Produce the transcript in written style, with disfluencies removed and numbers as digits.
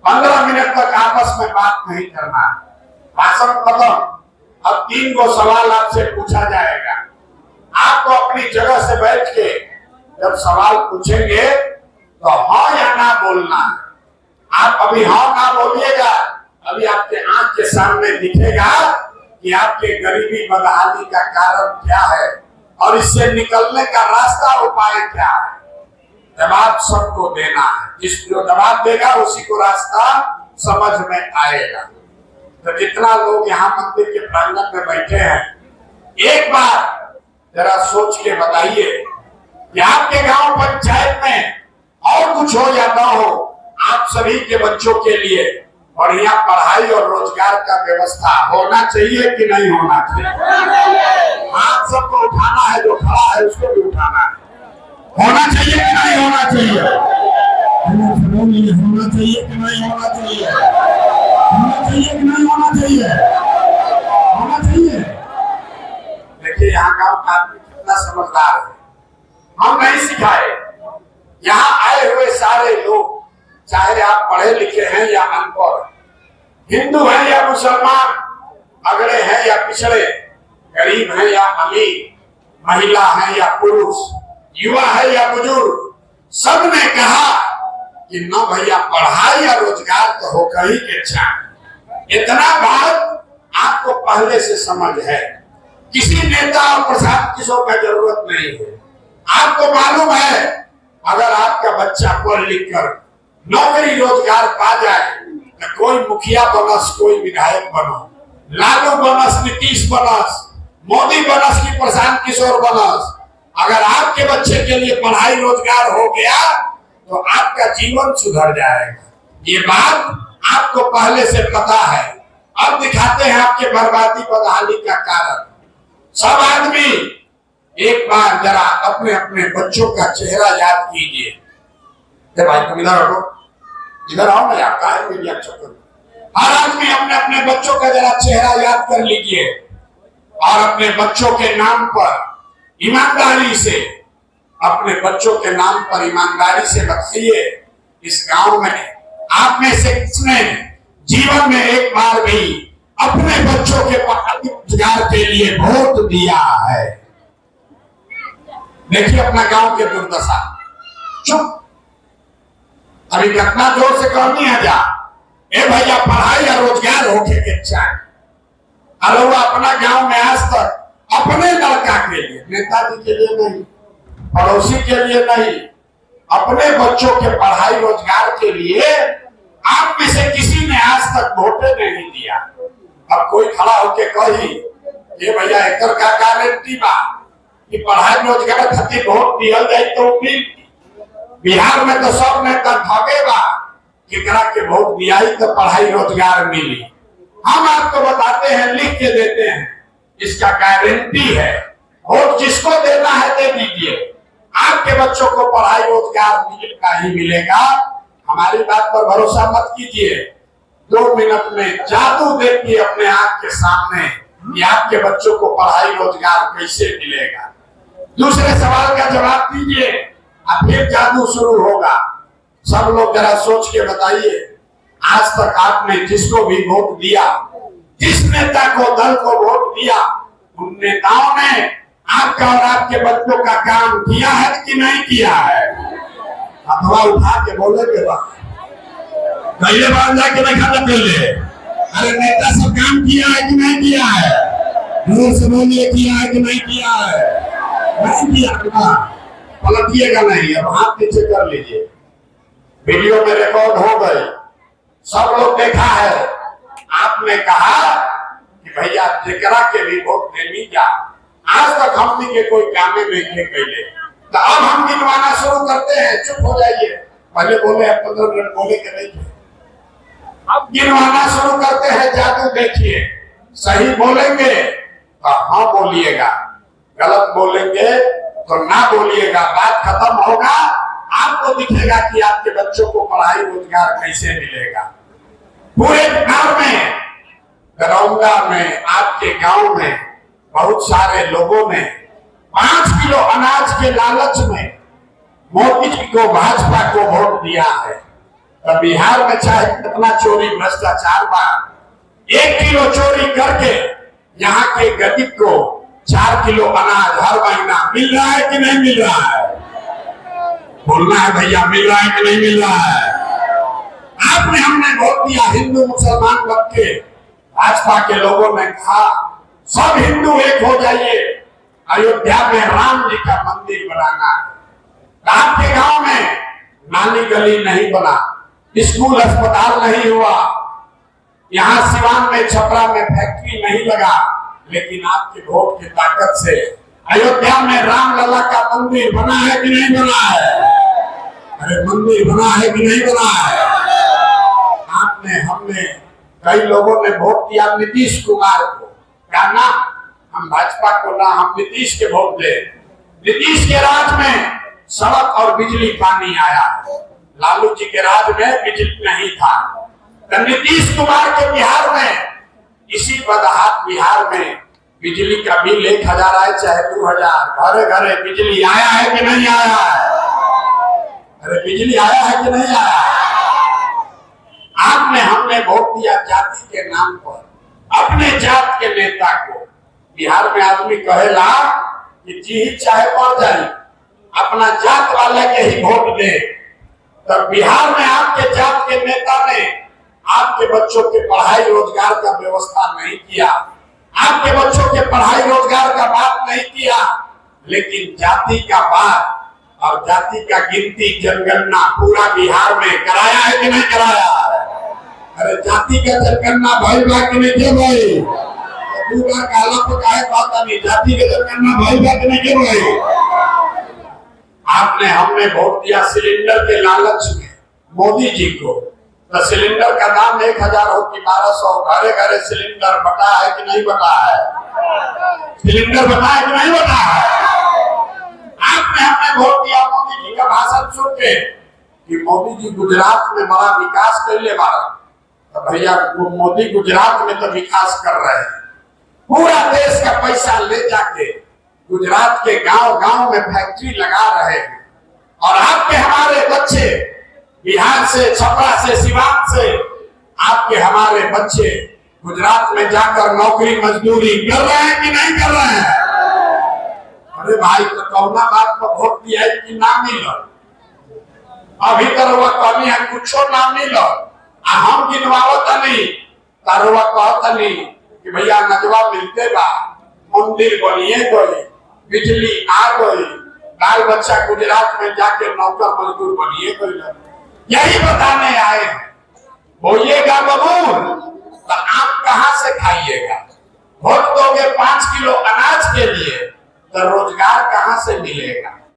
15 minute तक आपस में बात नहीं करना, भाषण खत्म। अब 3 गो सवाल आपसे पूछा जाएगा। आपको अपनी जगह से बैठ के जब सवाल पूछेंगे तो हाँ या ना बोलना है। आप अभी हाँ ना बोलिएगा, अभी आपके आंख के सामने दिखेगा कि आपके गरीबी बदहाली का कारण क्या है और इससे निकलने का रास्ता उपाय क्या है। जवाब सबको देना है, जिस जो जवाब देगा उसी को रास्ता समझ में आएगा। तो जितना लोग यहाँ मंदिर के प्रांगण में बैठे हैं, एक बार जरा सोच के बताइए कि आपके गांव पंचायत में और कुछ हो या ना हो, आप सभी के बच्चों के लिए बढ़िया पढ़ाई और रोजगार का व्यवस्था होना चाहिए कि नहीं होना चाहिए? आप सबको उठाना है, जो खड़ा है उसको भी उठाना है। होना चाहिए कि नहीं होना चाहिए? होना चाहिए कि नहीं होना चाहिए? होना चाहिए कि नहीं होना चाहिए? होना चाहिए। देखिए यहाँ गांव का आदमी कितना समझदार है, हम नहीं सिखाए। यहाँ आए हुए सारे लोग, चाहे आप पढ़े लिखे हैं या अनपढ़, हिंदू हैं या मुसलमान, अगड़े हैं या पिछड़े, गरीब हैं या अमीर, महिला है या पुरुष, युवा है या बुजुर्ग, सबने कहा कि न भैया पढ़ाई या रोजगार तो होकर ही के चाहिए। इतना बात आपको पहले से समझ है, किसी नेता और प्रशांत किशोर का जरूरत नहीं है। आपको मालूम है अगर आपका बच्चा पढ़ लिख कर नौकरी रोजगार पा जाए तो कोई मुखिया बनस, कोई विधायक बनो, लालू बनस, नीतीश बनस, मोदी बनस की प्रशांत किशोर बनस, अगर आपके बच्चे के लिए पढ़ाई रोजगार हो गया तो आपका जीवन सुधर जाएगा। ये बात आपको पहले से पता है। अब दिखाते हैं आपके बर्बादी बदहाली का कारण। सब आदमी एक बार जरा अपने अपने बच्चों का चेहरा याद कीजिए। भाई तुम इधर हटो, इधर आओ ना, आपका है मीडिया चक्कर। हर आदमी अपने अपने बच्चों का जरा चेहरा याद कर लीजिए और अपने बच्चों के नाम पर ईमानदारी से, अपने बच्चों के नाम पर ईमानदारी से बताइए, इस गांव में आप में से किसने जीवन में एक बार भी अपने बच्चों के पढ़ाई रोजगार के लिए वोट दिया है? देखिए अपना गांव के दुर्दशा। चुप, अभी कितना जोर से कहनी है जा, ए भैया पढ़ाई या रोजगार होके के चाहिए। अरे वो अपना गांव में आज तक अपने लड़का के लिए, नेताजी के लिए नहीं, पड़ोसी के लिए नहीं, अपने बच्चों के पढ़ाई रोजगार के लिए आप में से किसी ने आज तक वोटे नहीं दिया। अब कोई खड़ा होके कही ये भैया एकर का गारंटी बा कि पढ़ाई रोजगार खातिर वोट दिया जाए तो मिल। बिहार में तो सब नेता ठगे बा कि करा के वोट दिया ही तो पढ़ाई रोजगार मिली। हम आपको बताते हैं, लिख के देते हैं, इसका गारंटी है। वोट जिसको देना है दे दीजिए, आपके बच्चों को पढ़ाई रोजगार मिलेगा ही मिलेगा। हमारी बात पर भरोसा मत कीजिए, 2 मिनट में जादू देखिए अपने आंख के सामने कि आपके बच्चों को पढ़ाई रोजगार कैसे मिलेगा। दूसरे सवाल का जवाब दीजिए, अब फिर जादू शुरू होगा। सब लोग जरा सोच के बताइए, आज तक आपने जिसको भी वोट दिया, जिस नेता को, दल को वोट दिया, उन नेताओं ने आपका और आपके बच्चों का काम किया है कि नहीं किया है? अथवा उठा के बोले के बाद पहले बार जाके देखा था पहले, अरे नेता सब काम किया है कि नहीं किया है? जोर से बोलिए, किया है कि नहीं किया है? नहीं किया, पलटिएगा नहीं। अब हाथ पीछे कर लीजिए, वीडियो में रिकॉर्ड हो गई, सब लोग देखा है। आपने कहा कि भैया जेकरा के भी वोट देनी जा, आज तक हमने के कोई कामे नहीं के कैले। तो अब हम गिनवाना शुरू करते हैं। चुप हो जाइए, पहले बोले 15 मिनट बोले के नहीं थे, अब गिनवाना शुरू करते हैं। जादू देखिए, सही बोलेंगे तो हाँ बोलिएगा, गलत बोलेंगे तो ना बोलिएगा। बात खत्म होगा, आपको दिखेगा कि आपके बच्चों को पढ़ाई रोजगार कैसे मिलेगा। पूरे गांव में, दरौंदा में, आपके गांव में बहुत सारे लोगों ने 5 किलो अनाज के लालच में मोदी जी को, भाजपा को वोट दिया है। तो बिहार में चाहे कितना चोरी भ्रष्टाचार बा, 1 किलो चोरी करके यहाँ के गरीब को 4 किलो अनाज हर महीना मिल रहा है कि नहीं मिल रहा है? बोलना है भैया, मिल रहा है कि नहीं मिल रहा है? आपने हमने वोट दिया, हिंदू मुसलमान बन के भाजपा के लोगों ने कहा सब हिंदू एक हो जाइए, अयोध्या में राम जी का मंदिर बनाना है। आपके गांव में नाली गली नहीं बना, स्कूल अस्पताल नहीं हुआ, यहाँ सिवान में छपरा में फैक्ट्री नहीं लगा, लेकिन आपके वोट की ताकत से अयोध्या में राम लला का मंदिर बना है कि नहीं बना है? अरे मंदिर बना है कि नहीं बना है? आपने हमने कई लोगों ने वोट दिया नीतीश कुमार को, क्या ना हम भाजपा को ना, हम नीतीश के वोट दे। नीतीश के राज में सड़क और बिजली पानी आया, लालू जी के राज में बिजली नहीं था। तो नीतीश कुमार के बिहार में, इसी बदहात बिहार में बिजली का बिल 1000 आए चाहे 2000, घरे घरे बिजली आया है कि नहीं आया है? अरे बिजली आया है कि नहीं आया है? आपने हमने वोट दिया जाति के नाम पर, अपने जात के नेता को। बिहार में आदमी कहेला कि जी ही चाहे मर जाए, अपना जात वाले के ही वोट दे। तो बिहार में आपके जात के नेता ने आपके बच्चों के पढ़ाई रोजगार का व्यवस्था नहीं किया, आपके बच्चों के पढ़ाई रोजगार का बात नहीं किया, लेकिन जाति का बात और जाति का गिनती जनगणना पूरा बिहार में कराया है कि नहीं कराया? अरे जाति का जनगणना भाई बा कि नहीं के भाई? दू बार काला पकाए बात नहीं, जाति का जनगणना भाई बा कि नहीं के भाई? आपने हमने वोट दिया सिलेंडर के लालच में मोदी जी को। तो सिलेंडर का दाम 1000 हो कि 1200, घरे घरे सिलेंडर बटा है कि नहीं बटा है? सिलेंडर बटा है कि नहीं बटा है? आपने हमने वोट दिया मोदी जी का भाषण सुन के कि मोदी जी गुजरात में बड़ा विकास कर ले बारा। तो भैया मोदी गुजरात में तो विकास कर रहे हैं, पूरा देश का पैसा ले जाके गुजरात के गांव गांव में फैक्ट्री लगा रहे हैं। और आपके हमारे बच्चे बिहार से, छपरा से, सिवान से आपके हमारे बच्चे गुजरात में जाकर नौकरी मजदूरी कर रहे हैं कि नहीं कर रहे हैं? अरे भाई तो कौना बात पर वोट दिया कि नाम नहीं लो, अभी तरवा कमी है कुछ नाम नहीं लो, हम गिनवावत नहीं तरवा कहत नहीं कि भैया नजवा मिलते बा, मंदिर बनिए गई, बिजली आ गई, बाल बच्चा गुजरात में जाके नौकर मजदूर बनिए गई। यही बताने आए, बोलिएगा बबूल तो आप कहां से खाइएगा? वोट दोगे 5 किलो अनाज के लिए तो रोजगार कहां से मिलेगा?